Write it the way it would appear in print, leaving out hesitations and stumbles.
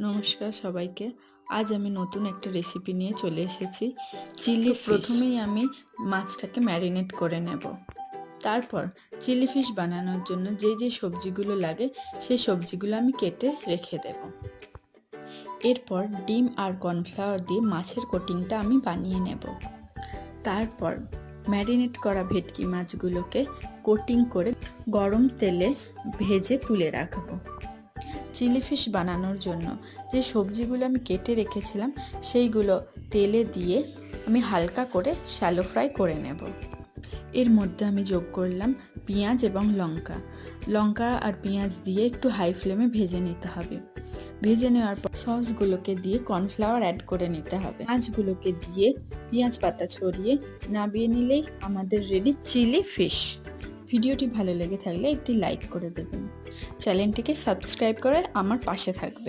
নমস্কার সবাইকে। আজ আমি নতুন একটা রেসিপি নিয়ে চলে এসেছি, চিলি ফিশ। প্রথমেই আমি মাছটাকে ম্যারিনেট করে নেব। তারপর চিলি ফিশ বানানোর জন্য যে সবজিগুলো লাগে সেই সবজিগুলো আমি কেটে রেখে দেব। এরপর ডিম আর কর্নফ্লাওয়ার দিয়ে মাছের কোটিংটা আমি বানিয়ে নেব। তারপর ম্যারিনেট করা ভেটকি মাছগুলোকে কোটিং করে গরম তেলে ভেজে তুলে রাখবো। চিলি ফিশ বানানোর জন্য যে সবজিগুলো আমি কেটে রেখেছিলাম সেইগুলো তেলে দিয়ে আমি হালকা করে শ্যালো ফ্রাই করে নেব। এর মধ্যে আমি যোগ করলাম পেঁয়াজ এবং লঙ্কা আর পেঁয়াজ দিয়ে একটু হাই ফ্লেমে ভেজে নিতে হবে। ভেজে নেওয়ার পর সসগুলোকে দিয়ে কর্নফ্লাওয়ার অ্যাড করে নিতে হবে। মাছগুলোকে দিয়ে পেঁয়াজ পাতা ছড়িয়ে নামিয়ে নিলেই আমাদের রেডি চিলি ফিশ। ভিডিওটি ভালো লেগে থাকলে একটি লাইক করে দেবেন। চ্যানেলটিকে সাবস্ক্রাইব করে আমার পাশে থাকবেন।